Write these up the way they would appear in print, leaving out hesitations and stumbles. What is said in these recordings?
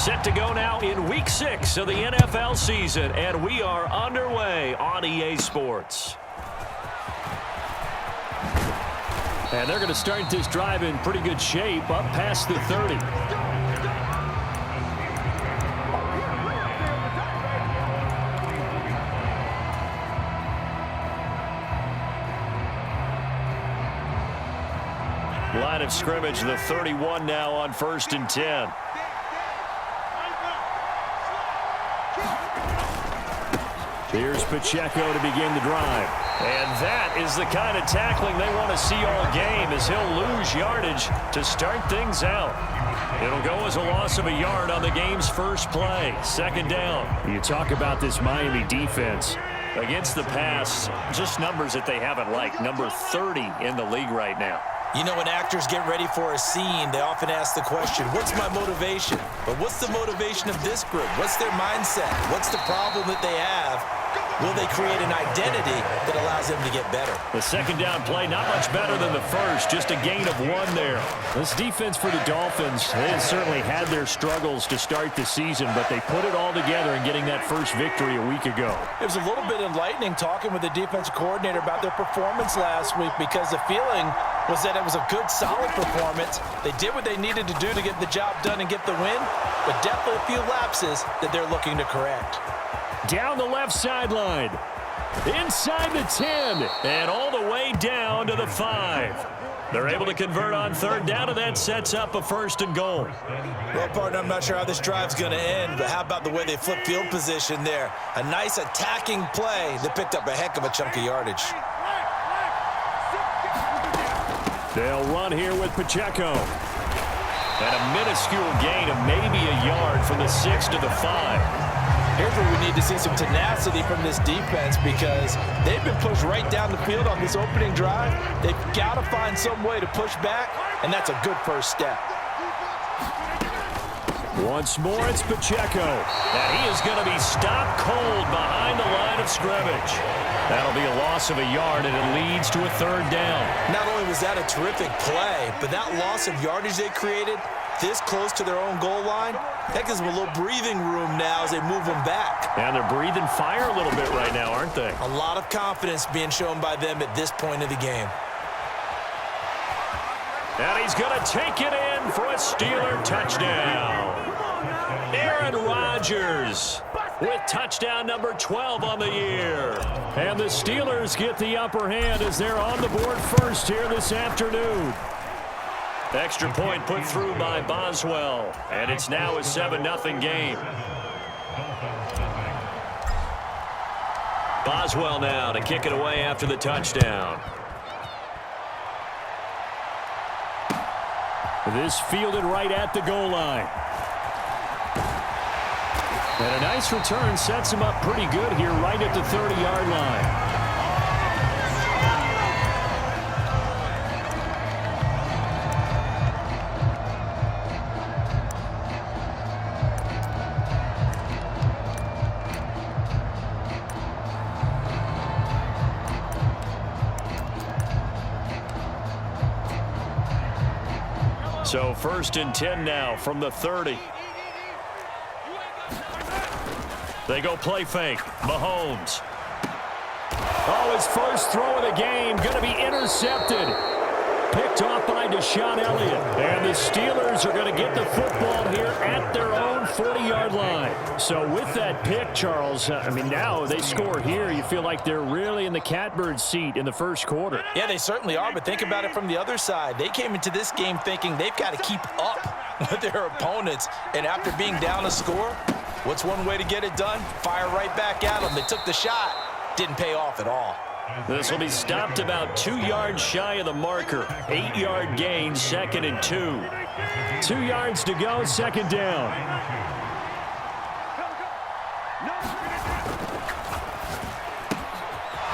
Set to go now in Week 6 of the NFL season, and we are underway on EA Sports. And they're going to start this drive in pretty good shape, up past the 30. Line of scrimmage, the 31 now on 1st and 10. Here's Pacheco to begin the drive. And that is the kind of tackling they want to see all game, as he'll lose yardage to start things out. It'll go as a loss of a yard on the game's first play. 2nd down. You talk about this Miami defense. Against the pass, just numbers that they haven't liked. Number 30 in the league right now. You know, when actors get ready for a scene, they often ask the question, what's my motivation? But what's the motivation of this group? What's their mindset? What's the problem that they have? Will they create an identity that allows them to get better? The 2nd down play, not much better than the first, just a gain of 1 there. This defense for the Dolphins, they have certainly had their struggles to start the season, but they put it all together in getting that first victory a week ago. It was a little bit enlightening talking with the defensive coordinator about their performance last week, because the feeling was that it was a good, solid performance. They did what they needed to do to get the job done and get the win, but definitely a few lapses that they're looking to correct. Down the left sideline, inside the 10, and all the way down to the 5. They're able to convert on 3rd down, and that sets up a 1st and goal. Well, partner, I'm not sure how this drive's going to end, but how about the way they flip field position there? A nice attacking play that picked up a heck of a chunk of yardage. They'll run here with Pacheco. And a minuscule gain of maybe a yard from the 6 to the 5. Here's where we need to see some tenacity from this defense, because they've been pushed right down the field on this opening drive. They've got to find some way to push back, and that's a good first step. Once more, it's Pacheco. And he is going to be stopped cold behind the line of scrimmage. That'll be a loss of a yard, and it leads to a 3rd down. Not only was that a terrific play, but that loss of yardage they created this close to their own goal line, that gives them a little breathing room now as they move them back. And they're breathing fire a little bit right now, aren't they? A lot of confidence being shown by them at this point of the game. And he's going to take it in for a Steeler touchdown. Aaron Rodgers with touchdown number 12 on the year. And the Steelers get the upper hand as they're on the board first here this afternoon. Extra point put through by Boswell, and it's now a 7-0 game. Boswell now to kick it away after the touchdown. This fielded right at the goal line. And a nice return sets him up pretty good here right at the 30-yard line. So 1st and 10 now from the 30. They go play fake. Mahomes. Oh, his first throw of the game going to be intercepted. Picked off by Deshaun Elliott. And the Steelers are going to get the football here at their own 40-yard line. So with that pick, Charles, I mean, now they score here. You feel like they're really in the catbird seat in the first quarter. Yeah, they certainly are, but think about it from the other side. They came into this game thinking they've got to keep up with their opponents. And after being down a score, what's one way to get it done? Fire right back at them. They took the shot. Didn't pay off at all. This will be stopped about 2 yards shy of the marker. 8-yard gain, 2nd and 2. 2 yards to go, 2nd down.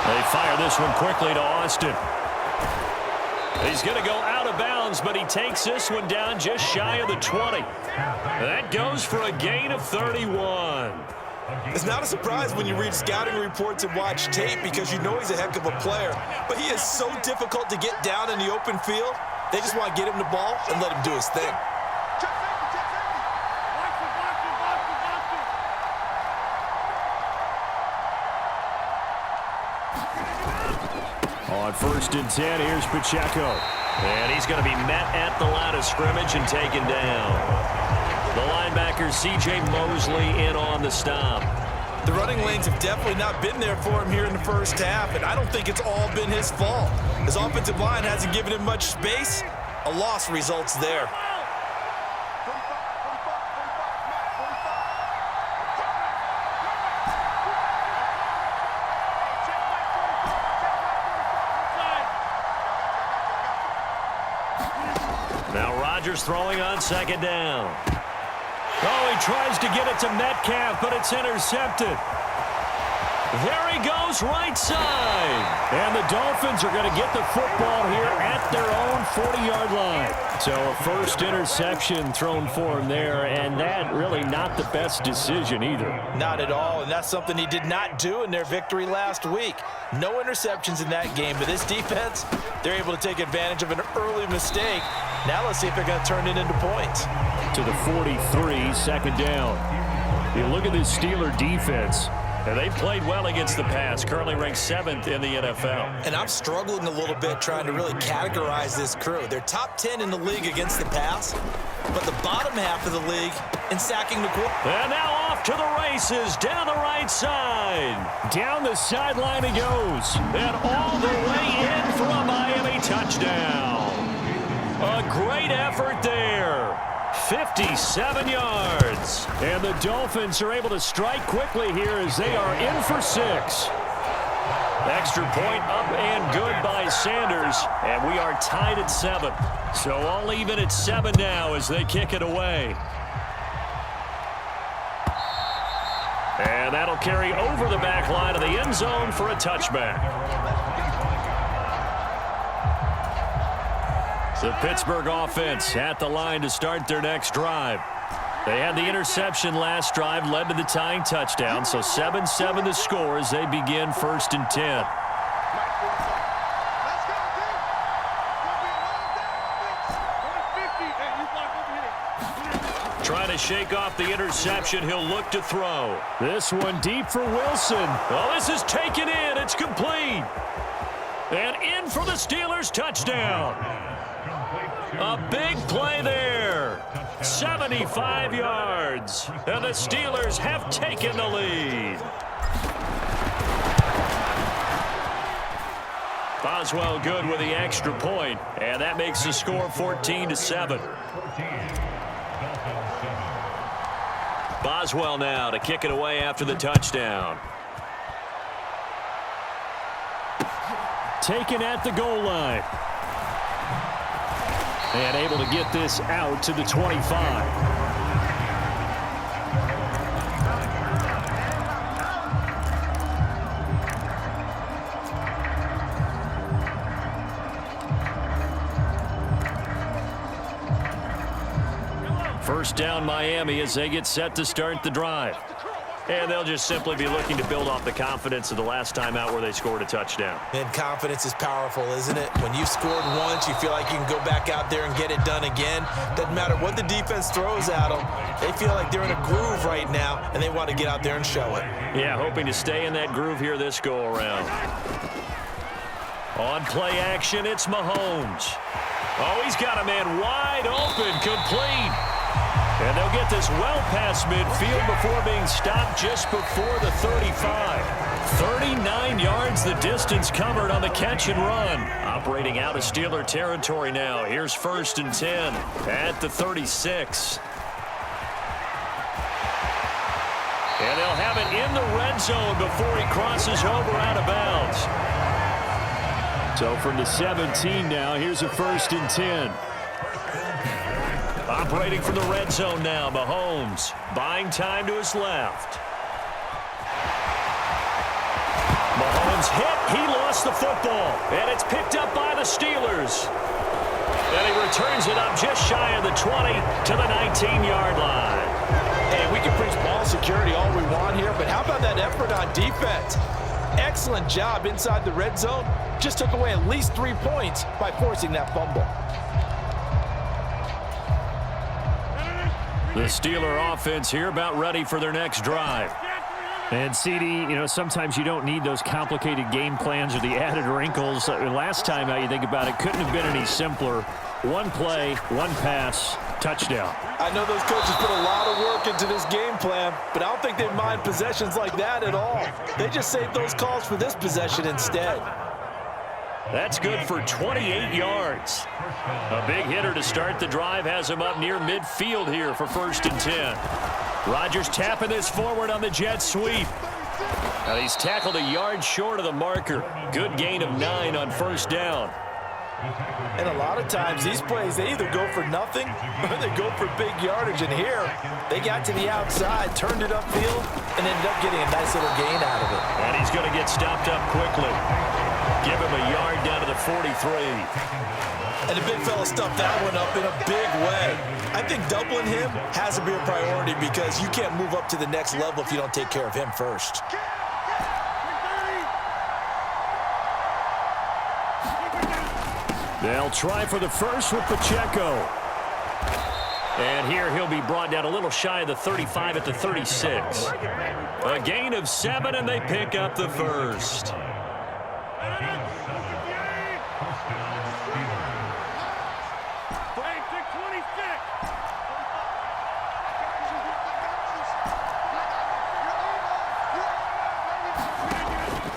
They fire this one quickly to Austin. He's going to go out of bounds, but he takes this one down just shy of the 20. That goes for a gain of 31. It's not a surprise when you read scouting reports and watch tape, because you know he's a heck of a player. But he is so difficult to get down in the open field. They just want to get him the ball and let him do his thing. On 1st and 10, here's Pacheco. And he's going to be met at the line of scrimmage and taken down. The linebacker, C.J. Mosley, in on the stop. The running lanes have definitely not been there for him here in the first half, and I don't think it's all been his fault. His offensive line hasn't given him much space. A loss results there. Now Rodgers throwing on 2nd down. Oh, he tries to get it to Metcalf, but it's intercepted. There he goes, right side. And the Dolphins are going to get the football here at their own 40-yard line. So a first interception thrown for him there, and that really not the best decision either. Not at all, and that's something he did not do in their victory last week. No interceptions in that game, but this defense, they're able to take advantage of an early mistake. Now let's see if they're going to turn it into points. To the 43, 2nd down. You look at this Steeler defense. And they played well against the pass, currently ranked 7th in the NFL. And I'm struggling a little bit trying to really categorize this crew. They're top 10 in the league against the pass, but the bottom half of the league in sacking the quarterback. And now off to the races, down the right side. Down the sideline he goes. And all the way in for a Miami touchdown. A great effort there. 57 yards. And the Dolphins are able to strike quickly here as they are in for 6. Extra point up and good by Sanders. And we are tied at 7. So all even at 7 now as they kick it away. And that'll carry over the back line of the end zone for a touchback. The Pittsburgh offense at the line to start their next drive. They had the interception last drive, led to the tying touchdown, so 7-7 the score as they begin 1st and 10. Trying to shake off the interception, he'll look to throw. This one deep for Wilson. Oh, this is taken in, it's complete. And in for the Steelers touchdown. A big play there. 75 yards. And the Steelers have taken the lead. Boswell good with the extra point, and that makes the score 14-7. Boswell now to kick it away after the touchdown. Taken at the goal line. And able to get this out to the 25. First down Miami as they get set to start the drive. And they'll just simply be looking to build off the confidence of the last time out where they scored a touchdown. And confidence is powerful, isn't it? When you've scored once, you feel like you can go back out there and get it done again. Doesn't matter what the defense throws at them. They feel like they're in a groove right now, and they want to get out there and show it. Yeah, hoping to stay in that groove here this go-around. On play action, it's Mahomes. Oh, he's got a man wide open, complete. And they'll get this well past midfield before being stopped just before the 35. 39 yards the distance covered on the catch and run. Operating out of Steeler territory now. Here's 1st and 10 at the 36. And they'll have it in the red zone before he crosses over out of bounds. So from the 17 now, here's a 1st and 10. Operating from the red zone now, Mahomes buying time to his left. Mahomes hit, he lost the football, and it's picked up by the Steelers. And he returns it up just shy of the 20 to the 19-yard line. And we can preach ball security all we want here, but how about that effort on defense? Excellent job inside the red zone. Just took away at least 3 points by forcing that fumble. The Steeler offense here about ready for their next drive. And CD, sometimes you don't need those complicated game plans or the added wrinkles. Last time out, you think about it, couldn't have been any simpler. One play, one pass, touchdown. I know those coaches put a lot of work into this game plan, but I don't think they mind possessions like that at all. They just save those calls for this possession instead. That's good for 28 yards. A big hitter to start the drive has him up near midfield here for 1st and 10. Rodgers tapping this forward on the jet sweep. Now he's tackled a yard short of the marker. Good gain of 9 on 1st down. And a lot of times these plays, they either go for nothing or they go for big yardage. And here, they got to the outside, turned it upfield, and ended up getting a nice little gain out of it. And he's going to get stopped up quickly. Give him a yard down to the 43. And the big fella stuffed that one up in a big way. I think doubling him has to be a priority because you can't move up to the next level if you don't take care of him first. They'll try for the first with Pacheco. And here he'll be brought down a little shy of the 35 at the 36. A gain of 7, and they pick up the first.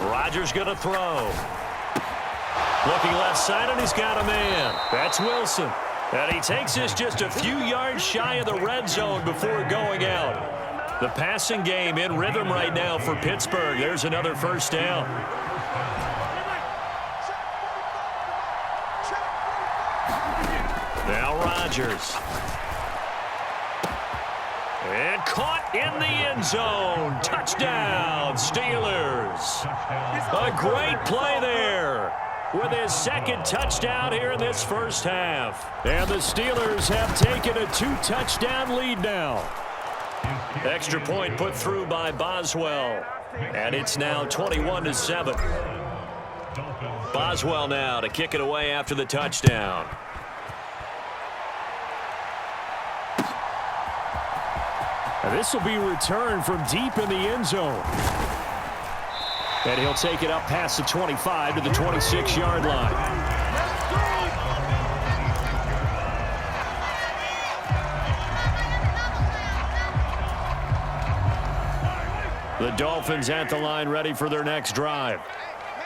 Rodgers going to throw. Looking left side, and he's got a man. That's Wilson. And he takes this just a few yards shy of the red zone before going out. The passing game in rhythm right now for Pittsburgh. There's another 1st down. Now Rodgers. And caught in the end zone. Touchdown, Steelers. A great play there with his 2nd touchdown here in this 1st half. And the Steelers have taken a 2-touchdown lead now. Extra point put through by Boswell. And it's now 21-7. Boswell now to kick it away after the touchdown. And this will be returned from deep in the end zone. And he'll take it up past the 25 to the 26-yard line. The Dolphins at the line ready for their next drive.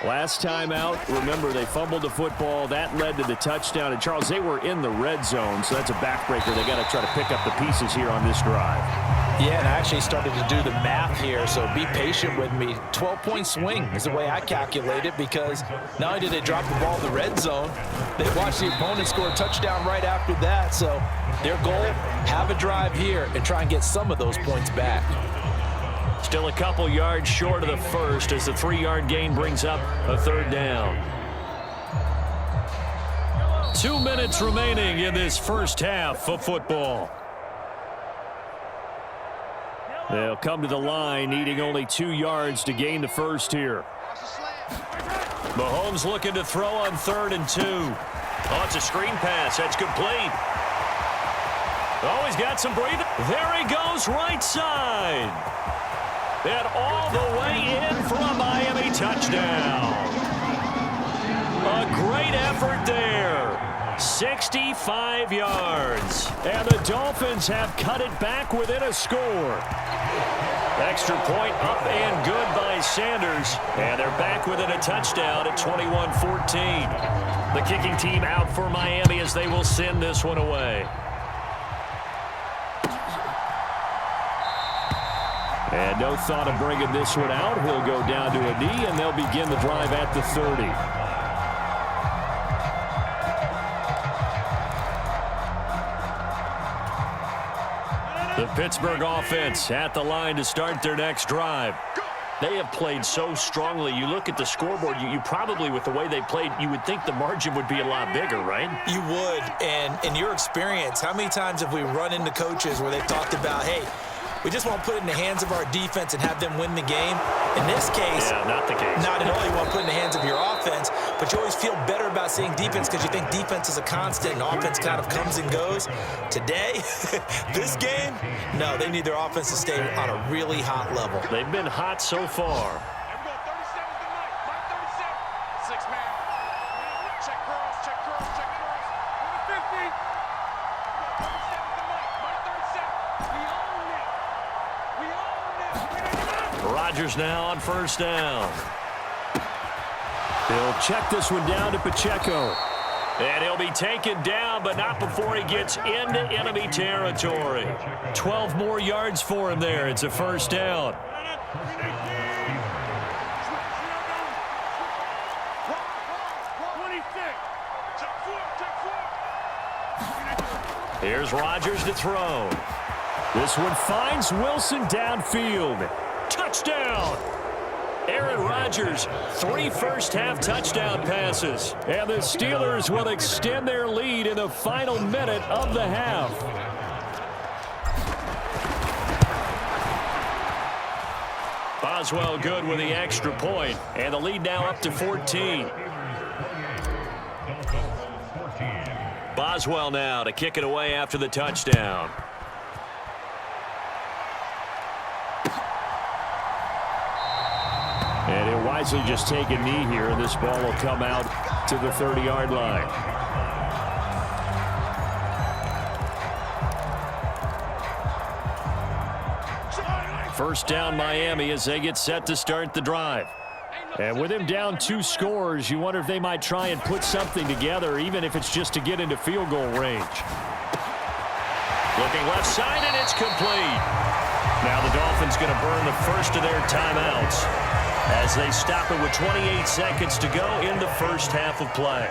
Last time out, remember, they fumbled the football. That led to the touchdown. And, Charles, they were in the red zone, so that's a backbreaker. They got to try to pick up the pieces here on this drive. Yeah, and I actually started to do the math here, so be patient with me. 12-point swing is the way I calculate it because not only did they drop the ball in the red zone, they watched the opponent score a touchdown right after that. So their goal, have a drive here and try and get some of those points back. Still a couple yards short of the first as the 3-yard gain brings up a 3rd down. 2 minutes remaining in this 1st half of football. They'll come to the line needing only 2 yards to gain the first here. Mahomes looking to throw on 3rd and 2. Oh, it's a screen pass. That's complete. Oh, he's got some breathing. There he goes, right side. And all the way in for a Miami touchdown. A great effort there. 65 yards. And the Dolphins have cut it back within a score. Extra point up and good by Sanders. And they're back within a touchdown at 21-14. The kicking team out for Miami as they will send this one away. And no thought of bringing this one out. He'll go down to a knee, and they'll begin the drive at the 30. The Pittsburgh offense at the line to start their next drive. They have played so strongly. You look at the scoreboard, you probably, with the way they played, you would think the margin would be a lot bigger, right? You would. And in your experience, how many times have we run into coaches where they've talked about, hey, we just won't put it in the hands of our defense and have them win the game. In this case, not the case. Not at all you want to put in the hands of your offense, but you always feel better about seeing defense because you think defense is a constant and offense kind of comes and goes. Today, this game, no, they need their offense to stay on a really hot level. They've been hot so far. Rodgers now on first down. He'll check this one down to Pacheco. And he'll be taken down, but not before he gets into enemy territory. 12 more yards for him there. It's a first down. Here's Rodgers to throw. This one finds Wilson downfield. Touchdown! Aaron Rodgers, 3 first-half touchdown passes. And the Steelers will extend their lead in the final minute of the half. Boswell good with the extra point, and the lead now up to 14. Boswell now to kick it away after the touchdown. And he'll wisely just take a knee here, and this ball will come out to the 30-yard line. First down Miami as they get set to start the drive. And with him down 2 scores, you wonder if they might try and put something together, even if it's just to get into field goal range. Looking left side, and it's complete. Now the Dolphins going to burn the first of their timeouts as they stop it with 28 seconds to go in the first half of play.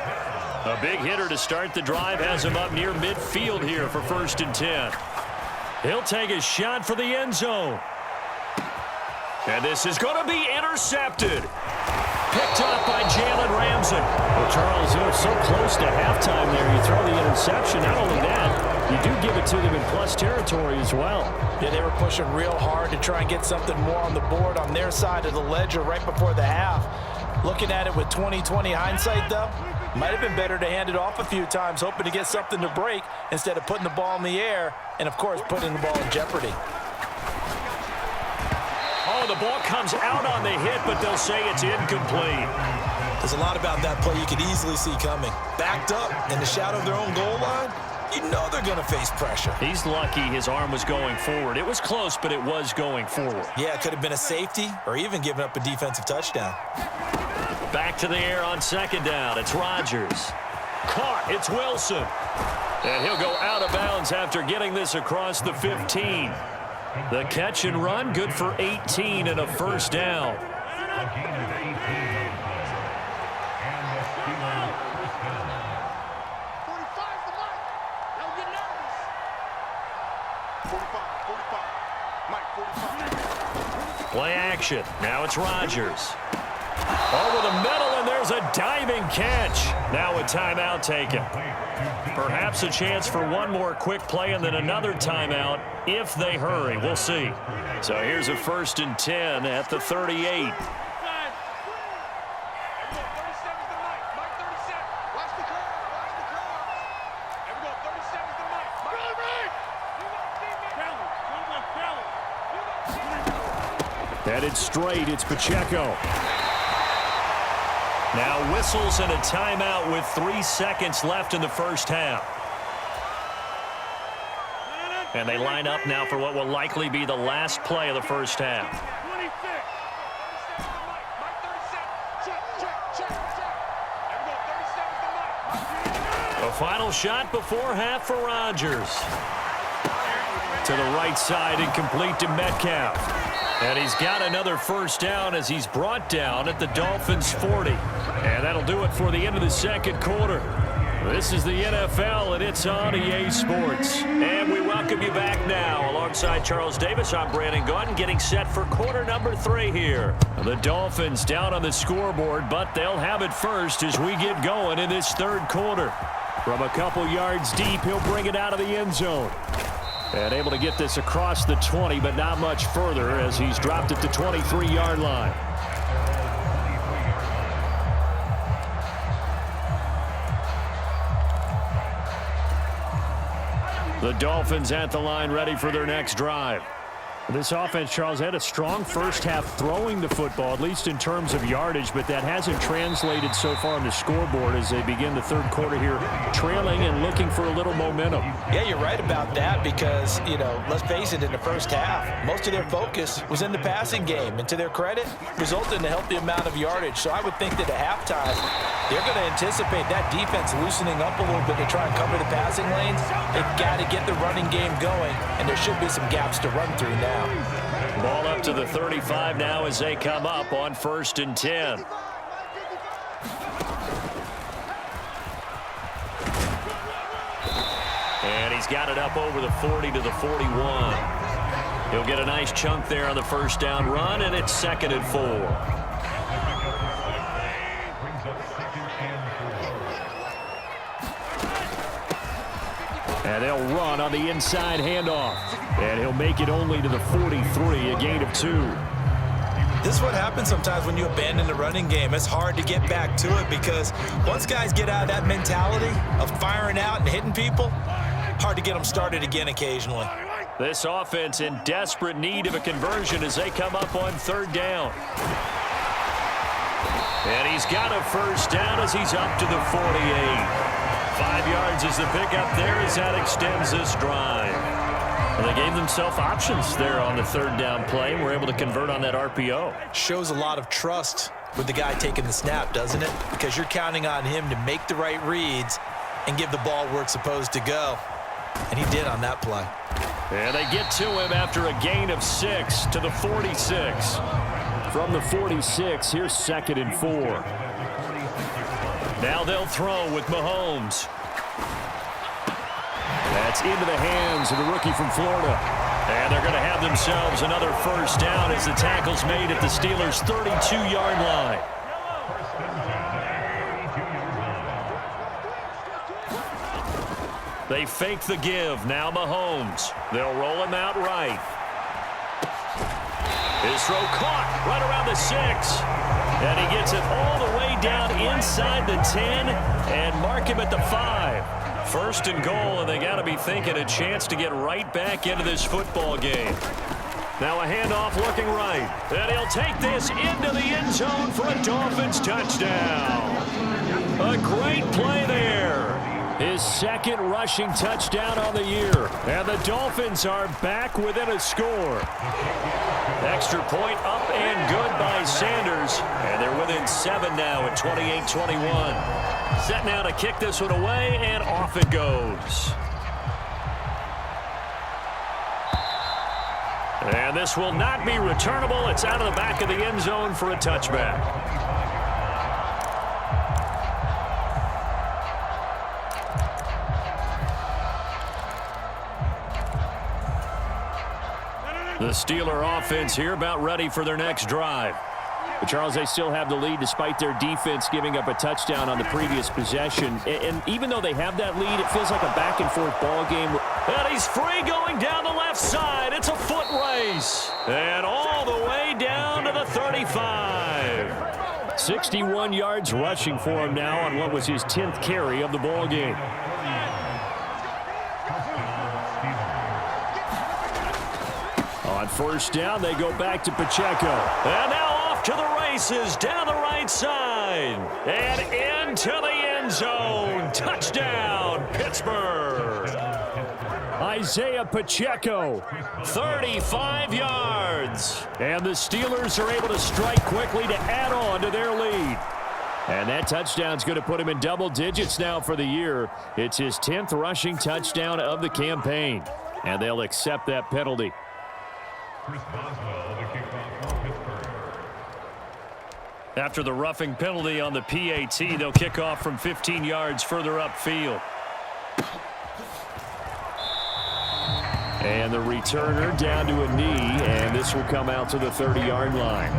A big hitter to start the drive has him up near midfield here for 1st and 10. He'll take a shot for the end zone. And this is going to be intercepted. Picked up by Jalen Ramsey. Well, Charles, you're so close to halftime there. You throw the interception. Not only that, you do give it to them in plus territory as well. Yeah, they were pushing real hard to try and get something more on the board on their side of the ledger right before the half. Looking at it with 20/20 hindsight, though, might have been better to hand it off a few times, hoping to get something to break instead of putting the ball in the air and, of course, putting the ball in jeopardy. Oh, the ball comes out on the hit, but they'll say it's incomplete. There's a lot about that play you could easily see coming. Backed up in the shadow of their own goal line, you know they're going to face pressure. He's lucky his arm was going forward. It was close, but it was going forward. Yeah, it could have been a safety or even given up a defensive touchdown. Back to the air on second down. It's Rodgers. Caught. It's Wilson. And he'll go out of bounds after getting this across the 15. The catch and run, good for 18 and a first down. Play action. Now it's Rodgers. Over the middle, and there's a diving catch. Now a timeout taken. Perhaps a chance for one more quick play and then another timeout if they hurry. We'll see. So here's a 1st and 10 at the 38. Headed straight, it's Pacheco. Now whistles and a timeout with 3 seconds left in the first half. And they line up now for what will likely be the last play of the first half. A final shot before half for Rodgers. To the right side and complete to Metcalf. And he's got another first down as he's brought down at the Dolphins' 40. And that'll do it for the end of the second quarter. This is the NFL, and it's on EA Sports. And we welcome you back now. Alongside Charles Davis, I'm Brandon Gordon, getting set for quarter number 3 here. The Dolphins down on the scoreboard, but they'll have it first as we get going in this third quarter. From a couple yards deep, he'll bring it out of the end zone. And able to get this across the 20, but not much further as he's dropped it to 23-yard line. The Dolphins at the line ready for their next drive. This offense, Charles, had a strong first half throwing the football, at least in terms of yardage, but that hasn't translated so far on the scoreboard as they begin the third quarter here, trailing and looking for a little momentum. Yeah, you're right about that because, let's face it, in the first half, most of their focus was in the passing game, and to their credit, resulted in a healthy amount of yardage. So I would think that at halftime, they're going to anticipate that defense loosening up a little bit to try and cover the passing lanes. They've got to get the running game going, and there should be some gaps to run through now. Ball up to the 35 now as they come up on 1st and 10. And he's got it up over the 40 to the 41. He'll get a nice chunk there on the first down run, and it's 2nd and 4. And they'll run on the inside handoff. And he'll make it only to the 43, a gain of 2. This is what happens sometimes when you abandon the running game. It's hard to get back to it because once guys get out of that mentality of firing out and hitting people, hard to get them started again occasionally. This offense in desperate need of a conversion as they come up on 3rd down. And he's got a first down as he's up to the 48. 5 yards is the pickup there as that extends this drive. And they gave themselves options there on the 3rd down play and were able to convert on that RPO. Shows a lot of trust with the guy taking the snap, doesn't it? Because you're counting on him to make the right reads and give the ball where it's supposed to go. And he did on that play. And they get to him after a gain of 6 to the 46. From the 46, here's 2nd and 4. Now they'll throw with Mahomes. That's into the hands of the rookie from Florida. And they're going to have themselves another first down as the tackle's made at the Steelers' 32-yard line. They fake the give. Now Mahomes. They'll roll him out right. His throw caught right around the 6. And he gets it all the way down inside the 10 and mark him at the 5. 1st and goal, and they got to be thinking a chance to get right back into this football game. Now a handoff looking right. And he'll take this into the end zone for a Dolphins touchdown. A great play there. His 2nd rushing touchdown on the year. And the Dolphins are back within a score. Extra point up and good by Sanders. And they're within 7 now at 28-21. Set now to kick this one away, and off it goes. And this will not be returnable. It's out of the back of the end zone for a touchback. The Steeler offense here about ready for their next drive. But Charles, they still have the lead despite their defense giving up a touchdown on the previous possession. And even though they have that lead, it feels like a back-and-forth ball game. And he's free going down the left side. It's a foot race. And all the way down to the 35. 61 yards rushing for him now on what was his 10th carry of the ball game. On 1st down, they go back to Pacheco. And now off to the races down the right side. And into the end zone. Touchdown, Pittsburgh. Isaiah Pacheco, 35 yards. And the Steelers are able to strike quickly to add on to their lead. And that touchdown's going to put him in double digits now for the year. It's his 10th rushing touchdown of the campaign. And they'll accept that penalty. After the roughing penalty on the PAT, they'll kick off from 15 yards further upfield. And the returner down to a knee, and this will come out to the 30-yard line.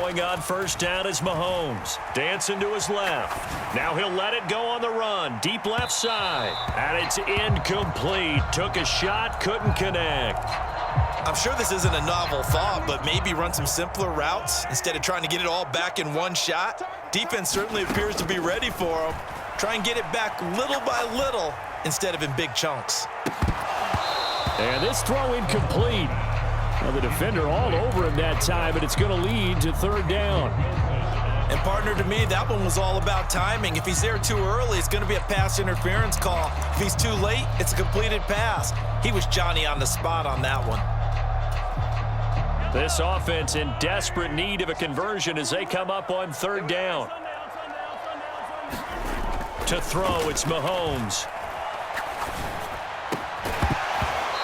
Throwing on first down is Mahomes. Dancing to his left. Now he'll let it go on the run. Deep left side. And it's incomplete. Took a shot, couldn't connect. I'm sure this isn't a novel thought, but maybe run some simpler routes instead of trying to get it all back in one shot. Defense certainly appears to be ready for him. Try and get it back little by little instead of in big chunks. And this throw incomplete. Well, the defender all over him that time, but it's going to lead to third down. And partner, to me, that one was all about timing. If he's there too early, it's going to be a pass interference call. If he's too late, it's a completed pass. He was Johnny on the spot on that one. This offense in desperate need of a conversion as they come up on third down. To throw, it's Mahomes.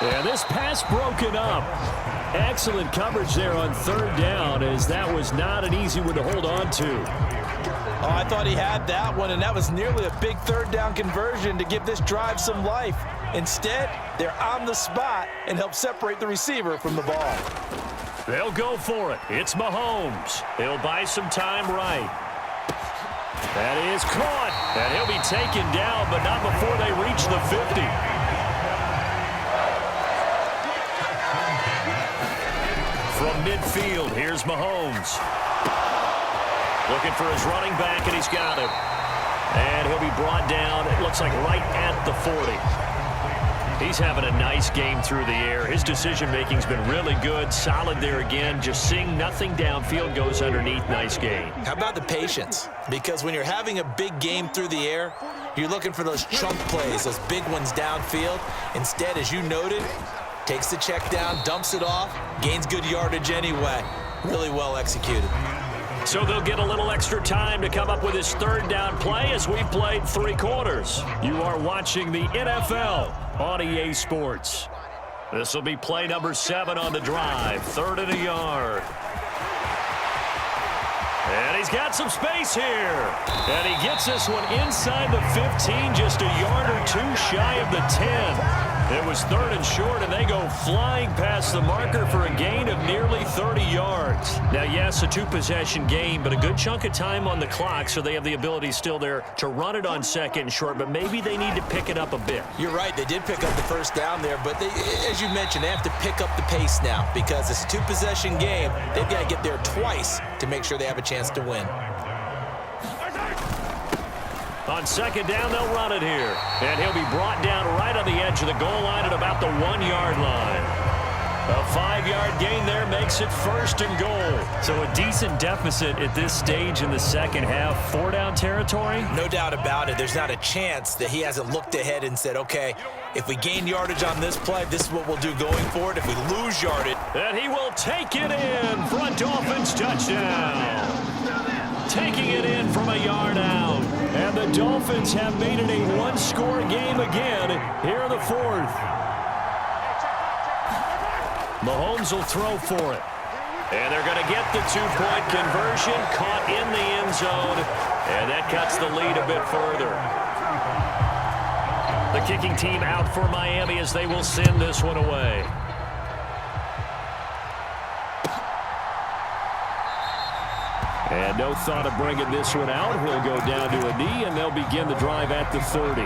Yeah, this pass broken up. Excellent coverage there on third down, as that was not an easy one to hold on to. Oh, I thought he had that one, and that was nearly a big third down conversion to give this drive some life. Instead, they're on the spot and help separate the receiver from the ball. They'll go for it. It's Mahomes. He'll buy some time right. That is caught. And he'll be taken down, but not before they reach the 50. From midfield, here's Mahomes. Looking for his running back, and he's got him. And he'll be brought down, it looks like right at the 40. He's having a nice game through the air. His decision-making's been really good. Solid there again. Just seeing nothing downfield, goes underneath. Nice game. How about the patience? Because when you're having a big game through the air, you're looking for those chunk plays, those big ones downfield. Instead, as you noted, takes the check down, dumps it off, gains good yardage anyway. Really well executed. So they'll get a little extra time to come up with his third down play as we've played 3 quarters. You are watching the NFL on EA Sports. This will be play number 7 on the drive. 3rd and a yard. And he's got some space here. And he gets this one inside the 15, just a yard or 2 shy of the 10. It was 3rd and short, and they go flying past the marker for a gain of nearly 30 yards. Now, yes, a 2-possession game, but a good chunk of time on the clock, so they have the ability still there to run it on 2nd and short, but maybe they need to pick it up a bit. You're right. They did pick up the first down there, but they, as you mentioned, they have to pick up the pace now because it's a 2-possession game. They've got to get there twice to make sure they have a chance to win. On 2nd down, they'll run it here. And he'll be brought down right on the edge of the goal line at about the 1-yard line. A 5-yard gain there makes it 1st and goal. So a decent deficit at this stage in the second half. 4-down territory? No doubt about it. There's not a chance that he hasn't looked ahead and said, okay, if we gain yardage on this play, this is what we'll do going forward. If we lose yardage. And he will take it in for a Dolphins touchdown. Taking it in from a yard out. And the Dolphins have made it a 1-score game again here in the 4th. Mahomes will throw for it. And they're going to get the 2-point conversion, caught in the end zone. And that cuts the lead a bit further. The kicking team out for Miami as they will send this one away. And no thought of bringing this one out. He'll go down to a knee, and they'll begin the drive at the 30.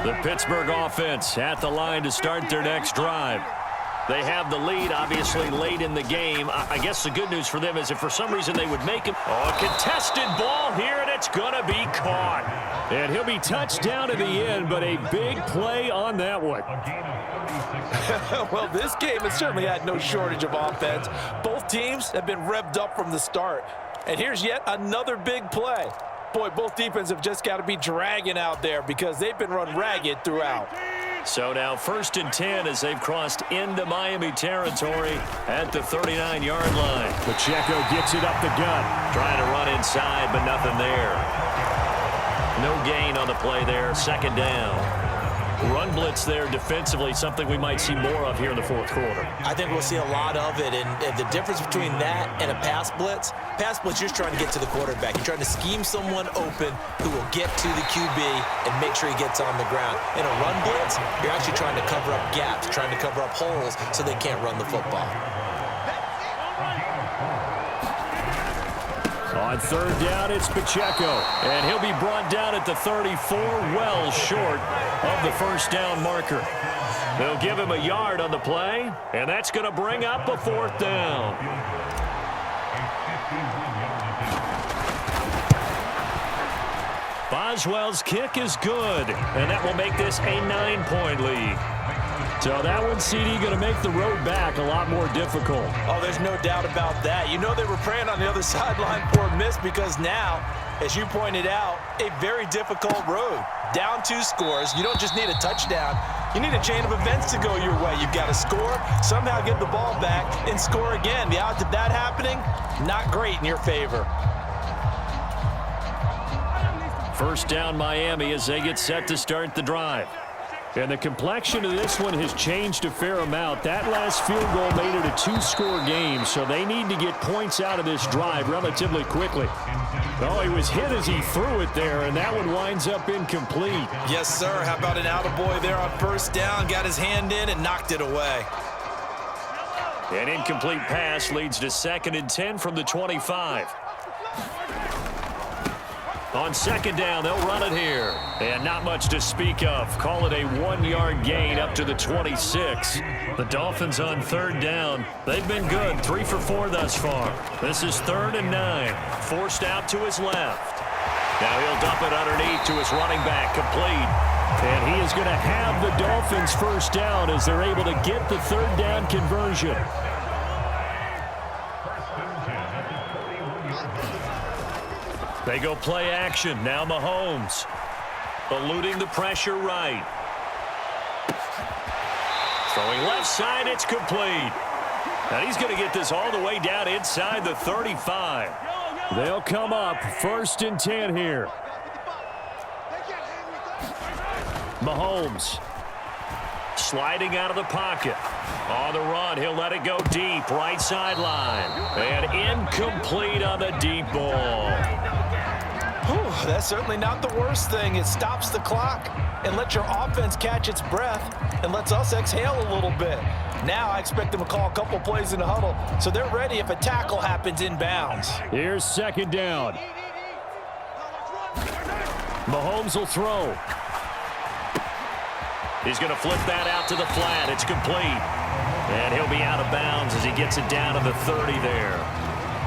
The Pittsburgh offense at the line to start their next drive. They have the lead, obviously, late in the game. I guess the good news for them is if for some reason they would make it. Oh, a contested ball here, and it's going to be caught. And he'll be touched down in the end, but a big play on that one. Well, this game has certainly had no shortage of offense. Both teams have been revved up from the start. And here's yet another big play. Boy, both defenses have just got to be dragging out there because they've been run ragged throughout. So now 1st and 10 as they've crossed into Miami territory at the 39-yard line. Pacheco gets it up the gut. Trying to run inside, but nothing there. No gain on the play there. 2nd down. run blitz there defensively, something we might see more of here in the fourth quarter. I think we'll see a lot of it, and the difference between that and a pass blitz, you're just trying to get to the quarterback. You're trying to scheme someone open who will get to the QB and make sure he gets on the ground. In a run blitz, you're actually trying to cover up gaps, trying to cover up holes so they can't run the football. On third down, it's Pacheco, and he'll be brought down at the 34, well short of the first down marker. They'll give him a yard on the play, and that's going to bring up a fourth down. Boswell's kick is good, and that will make this a 9-point lead. So that one, CD, going to make the road back a lot more difficult. Oh, there's no doubt about that. You know they were praying on the other sideline for a miss because now, as you pointed out, a very difficult road. Down 2 scores. You don't just need a touchdown. You need a chain of events to go your way. You've got to score, somehow get the ball back, and score again. The odds of that happening, not great in your favor. First down, Miami, as they get set to start the drive. And the complexion of this one has changed a fair amount. That last field goal made it a 2-score game, so they need to get points out of this drive relatively quickly. Oh, he was hit as he threw it there, and that one winds up incomplete. Yes, sir. How about an attaboy there on first down? Got his hand in and knocked it away. An incomplete pass leads to 2nd and 10 from the 25. On second down, they'll run it here. And not much to speak of. Call it a 1-yard gain up to the 26. The Dolphins on third down. They've been good, 3 for 4 thus far. This is 3rd and 9. Forced out to his left. Now he'll dump it underneath to his running back, complete. And he is going to have the Dolphins first down as they're able to get the third down conversion. They go play action. Now Mahomes. Eluding the pressure right. Throwing left side, it's complete. And he's going to get this all the way down inside the 35. They'll come up 1st and 10 here. Mahomes. Sliding out of the pocket. On the run, he'll let it go deep. Right sideline. And incomplete on the deep ball. Whew, that's certainly not the worst thing. It stops the clock and lets your offense catch its breath and lets us exhale a little bit. Now I expect them to call a couple plays in the huddle so they're ready if a tackle happens inbounds. Here's 2nd down. Mahomes will throw. He's going to flip that out to the flat. It's complete. And he'll be out of bounds as he gets it down to the 30 there.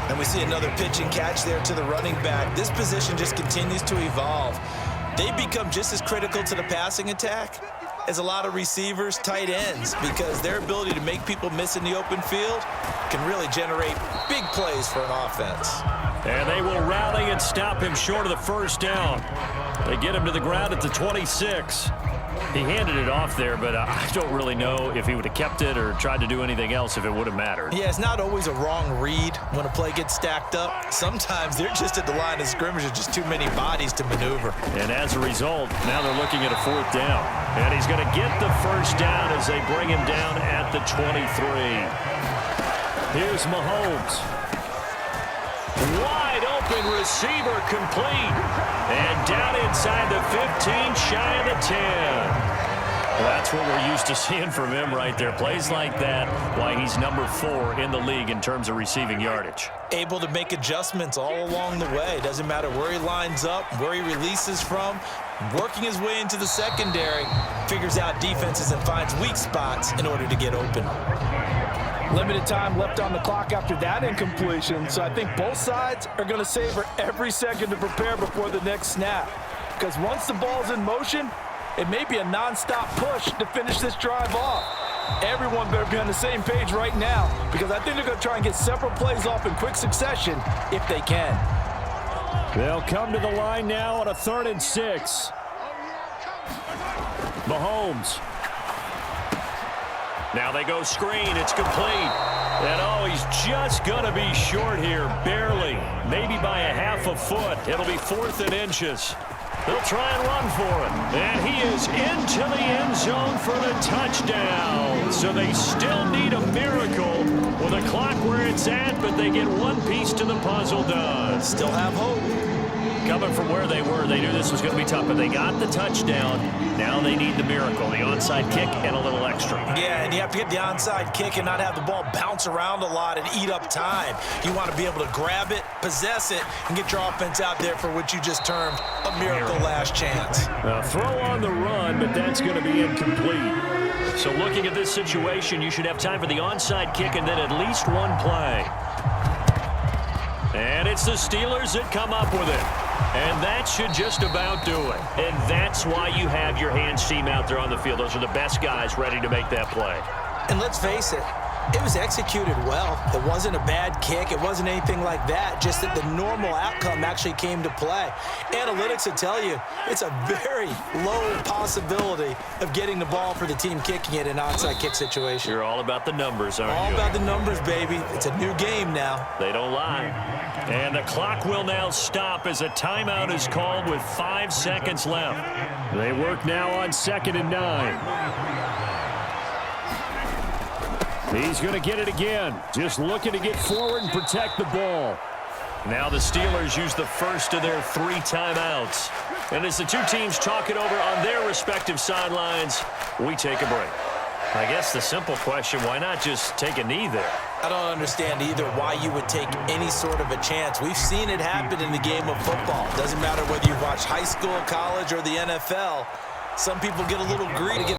And we see another pitch and catch there to the running back. This position just continues to evolve. They become just as critical to the passing attack as a lot of receivers, tight ends, because their ability to make people miss in the open field can really generate big plays for an offense. And they will rally and stop him short of the first down. They get him to the ground at the 26. He handed it off there, but I don't really know if he would have kept it or tried to do anything else if it would have mattered. Yeah, it's not always a wrong read when a play gets stacked up. Sometimes they're just at the line of scrimmage with just too many bodies to maneuver. And as a result, now they're looking at a 4th down. And he's going to get the first down as they bring him down at the 23. Here's Mahomes. Wide open receiver complete. And down inside the 15, shy of the 10. That's what we're used to seeing from him right there. Plays like that, why he's number 4 in the league in terms of receiving yardage. Able to make adjustments all along the way. Doesn't matter where he lines up, where he releases from. Working his way into the secondary, figures out defenses and finds weak spots in order to get open. Limited time left on the clock after that incompletion, so I think both sides are going to savor every second to prepare before the next snap. Because once the ball's in motion, it may be a non-stop push to finish this drive off. Everyone better be on the same page right now, because I think they're going to try and get several plays off in quick succession if they can. They'll come to the line now on a 3rd and 6. Mahomes. Now they go screen. It's complete. And, oh, he's just going to be short here, barely. Maybe by a half a foot. It'll be 4th and inches. They'll try and run for it. And he is into the end zone for the touchdown. So they still need a miracle with a clock where it's at, but they get one piece to the puzzle done. Still have hope. Coming from where they were, they knew this was going to be tough, but they got the touchdown. Now they need the miracle, the onside kick and a little extra. Yeah, and you have to get the onside kick and not have the ball bounce around a lot and eat up time. You want to be able to grab it, possess it, and get your offense out there for what you just termed a miracle last chance. Throw on the run, but that's going to be incomplete. So looking at this situation, you should have time for the onside kick and then at least one play. And it's the Steelers that come up with it. And that should just about do it. And that's why you have your hands team out there on the field. Those are the best guys ready to make that play. And let's face it, it was executed well. It wasn't a bad kick. It wasn't anything like that. Just that the normal outcome actually came to play. Analytics will tell you it's a very low possibility of getting the ball for the team kicking it in an onside kick situation. You're all about the numbers, aren't you? All about the numbers, baby. It's a new game now. They don't lie. And the clock will now stop as a timeout is called with 5 seconds left. They work now on 2nd and 9. He's going to get it again. Just looking to get forward and protect the ball. Now the Steelers use the first of their 3 timeouts. And as the two teams talk it over on their respective sidelines, we take a break. I guess the simple question, why not just take a knee there? I don't understand either why you would take any sort of a chance. We've seen it happen in the game of football. Doesn't matter whether you watch high school, college, or the NFL. Some people get a little greedy.